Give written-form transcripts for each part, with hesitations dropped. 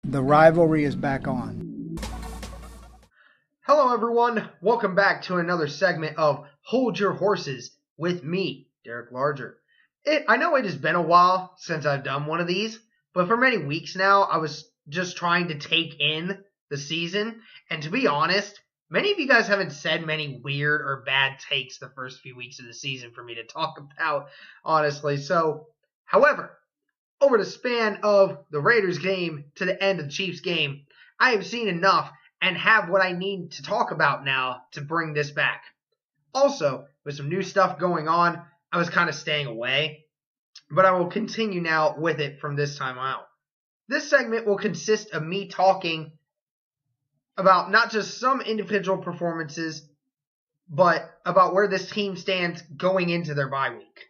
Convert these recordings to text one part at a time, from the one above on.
The rivalry is back on. Hello everyone, welcome back to another segment of Hold Your Horses with me, Derek Larger. I know it has been a while since I've done one of these, but for many weeks now I was just trying to take in the season, and to be honest, many of you guys haven't said many weird or bad takes the first few weeks of the season for me to talk about, honestly. However, over the span of the Raiders game to the end of the Chiefs game, I have seen enough and have what I need to talk about now to bring this back. Also, with some new stuff going on, I was kind of staying away, but I will continue now with it from this time out. This segment will consist of me talking about not just some individual performances, but about where this team stands going into their bye week.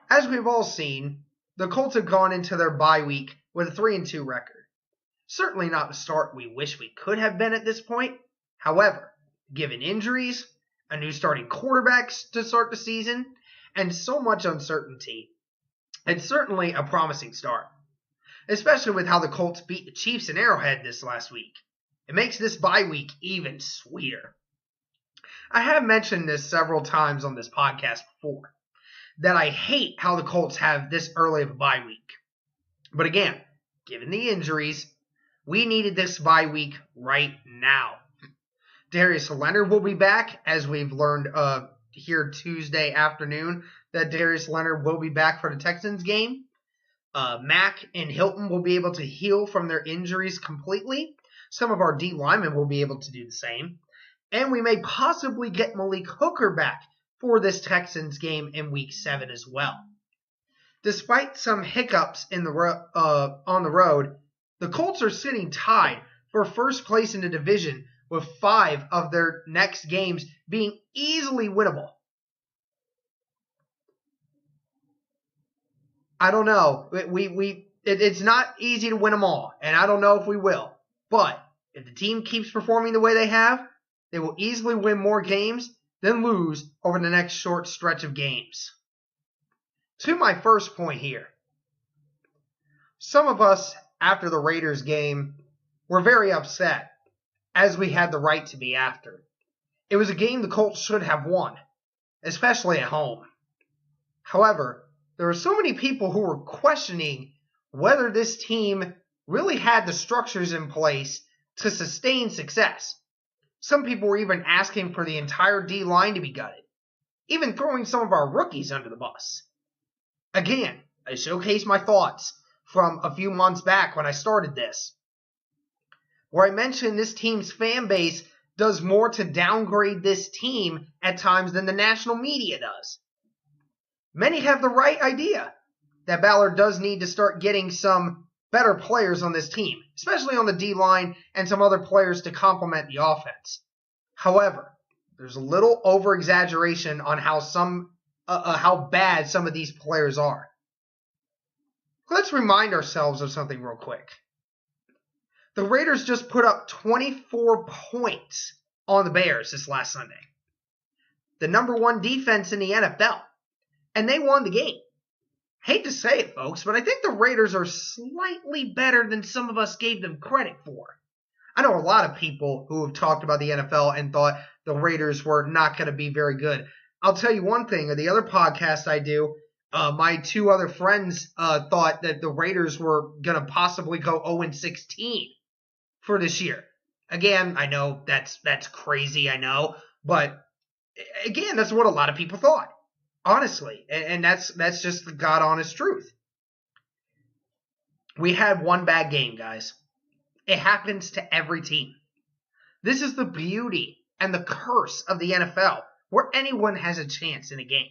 As we've all seen, the Colts have gone into their bye week with a 3-2 record. Certainly not the start we wish we could have been at this point. However, given injuries, a new starting quarterback to start the season, and so much uncertainty, it's certainly a promising start. Especially with how the Colts beat the Chiefs in Arrowhead this last week. It makes this bye week even sweeter. I have mentioned this several times on this podcast before, that I hate how the Colts have this early of a bye week. But again, given the injuries, we needed this bye week right now. Darius Leonard will be back, as we've learned here Tuesday afternoon, that Darius Leonard will be back for the Texans game. Mack and Hilton will be able to heal from their injuries completely. Some of our D linemen will be able to do the same. And we may possibly get Malik Hooker back for this Texans game in Week 7 as well. Despite some hiccups on the road, the Colts are sitting tied for first place in the division with 5 of their next games being easily winnable. I don't know. It's not easy to win them all, and I don't know if we will. But if the team keeps performing the way they have, they will easily win more games than lose over the next short stretch of games. To my first point here, some of us after the Raiders game were very upset, as we had the right to be after. It was a game the Colts should have won, especially at home. However, there were so many people who were questioning whether this team really had the structures in place to sustain success. Some people were even asking for the entire D-line to be gutted, even throwing some of our rookies under the bus. Again, I showcased my thoughts from a few months back when I started this, where I mentioned this team's fan base does more to downgrade this team at times than the national media does. Many have the right idea that Ballard does need to start getting some better players on this team, especially on the D-line and some other players to complement the offense. However, there's a little over-exaggeration on how bad some of these players are. Let's remind ourselves of something real quick. The Raiders just put up 24 points on the Bears this last Sunday. The number 1 defense in the NFL. And they won the game. Hate to say it, folks, but I think the Raiders are slightly better than some of us gave them credit for. I know a lot of people who have talked about the NFL and thought the Raiders were not going to be very good. I'll tell you one thing, or the other podcast I do, my 2 other friends thought that the Raiders were going to possibly go 0-16 for this year. Again, I know that's crazy, I know, but again, that's what a lot of people thought. Honestly, and that's just the God honest truth. We had one bad game, guys. It happens to every team. This is the beauty and the curse of the NFL, where anyone has a chance in a game.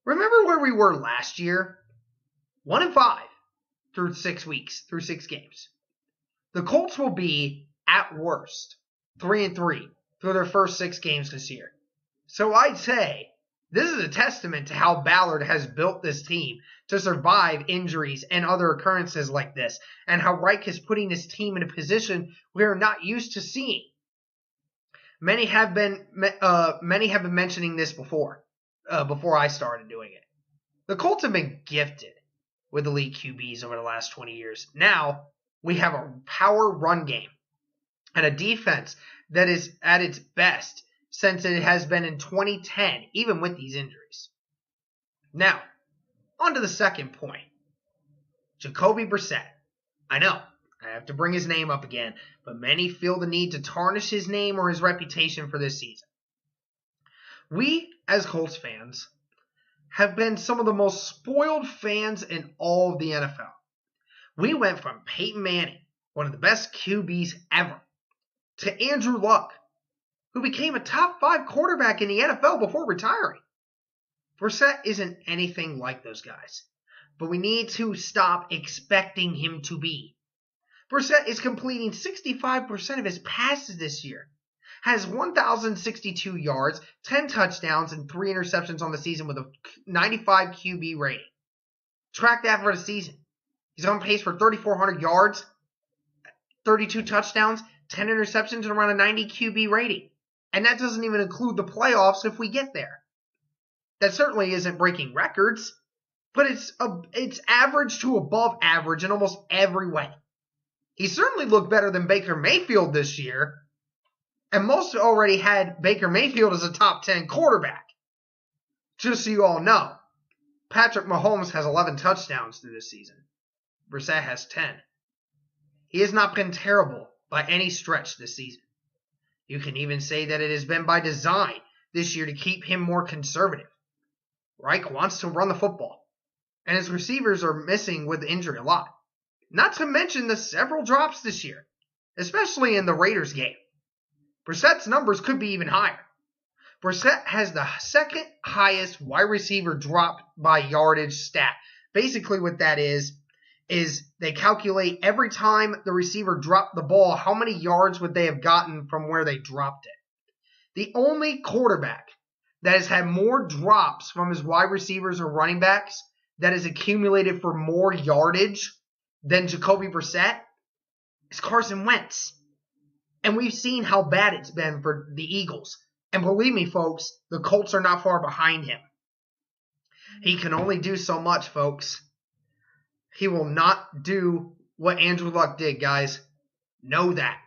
Remember where we were last year? 1-5 through 6 weeks, through 6 games. The Colts will be, at worst, 3-3 through their first 6 games this year. So I'd say this is a testament to how Ballard has built this team to survive injuries and other occurrences like this, and how Reich is putting this team in a position we are not used to seeing. Many have been mentioning this before I started doing it. The Colts have been gifted with elite QBs over the last 20 years. Now, we have a power run game and a defense that is at its best since it has been in 2010, even with these injuries. Now, on to the second point. Jacoby Brissett. I know, I have to bring his name up again, but many feel the need to tarnish his name or his reputation for this season. We, as Colts fans, have been some of the most spoiled fans in all of the NFL. We went from Peyton Manning, one of the best QBs ever, to Andrew Luck, who became a top 5 quarterback in the NFL before retiring. Brissett isn't anything like those guys, but we need to stop expecting him to be. Brissett is completing 65% of his passes this year, has 1,062 yards, 10 touchdowns, and 3 interceptions on the season with a 95 QB rating. Track that for the season. He's on pace for 3,400 yards, 32 touchdowns, 10 interceptions, and around a 90 QB rating. And that doesn't even include the playoffs if we get there. That certainly isn't breaking records, but it's average to above average in almost every way. He certainly looked better than Baker Mayfield this year, and most already had Baker Mayfield as a top 10 quarterback. Just so you all know, Patrick Mahomes has 11 touchdowns through this season. Brissett has 10. He has not been terrible by any stretch this season. You can even say that it has been by design this year to keep him more conservative. Reich wants to run the football, and his receivers are missing with injury a lot. Not to mention the several drops this year, especially in the Raiders game. Brissett's numbers could be even higher. Brissett has the second highest wide receiver drop by yardage stat. Basically what that is they calculate every time the receiver dropped the ball, how many yards would they have gotten from where they dropped it. The only quarterback that has had more drops from his wide receivers or running backs that has accumulated for more yardage than Jacoby Brissett is Carson Wentz. And we've seen how bad it's been for the Eagles. And believe me, folks, the Colts are not far behind him. He can only do so much, folks. He will not do what Andrew Luck did, guys. Know that.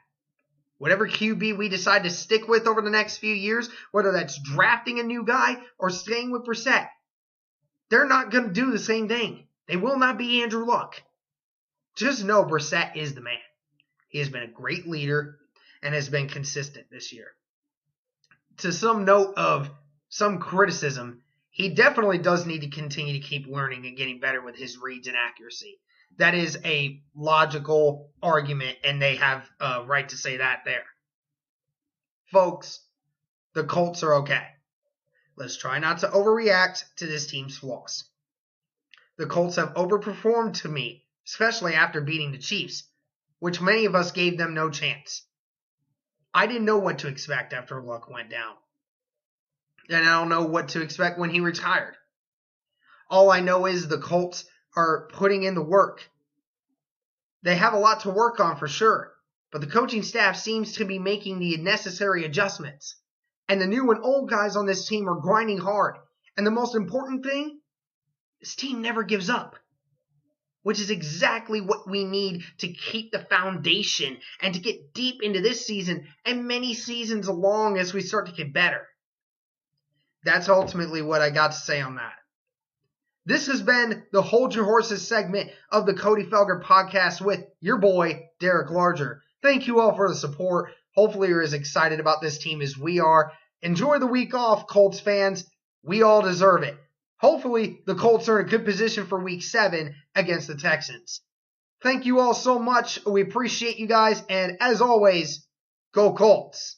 Whatever QB we decide to stick with over the next few years, whether that's drafting a new guy or staying with Brissett, they're not going to do the same thing. They will not be Andrew Luck. Just know Brissett is the man. He has been a great leader and has been consistent this year. To some note of some criticism, he definitely does need to continue to keep learning and getting better with his reads and accuracy. That is a logical argument, and they have a right to say that there. Folks, the Colts are okay. Let's try not to overreact to this team's flaws. The Colts have overperformed to me, especially after beating the Chiefs, which many of us gave them no chance. I didn't know what to expect after Luck went down. And I don't know what to expect when he retired. All I know is the Colts are putting in the work. They have a lot to work on for sure, but the coaching staff seems to be making the necessary adjustments. And the new and old guys on this team are grinding hard. And the most important thing, this team never gives up, which is exactly what we need to keep the foundation and to get deep into this season and many seasons along as we start to get better. That's ultimately what I got to say on that. This has been the Hold Your Horses segment of the Cody Felger podcast with your boy, Derek Larger. Thank you all for the support. Hopefully you're as excited about this team as we are. Enjoy the week off, Colts fans. We all deserve it. Hopefully the Colts are in a good position for week 7 against the Texans. Thank you all so much. We appreciate you guys. And as always, go Colts.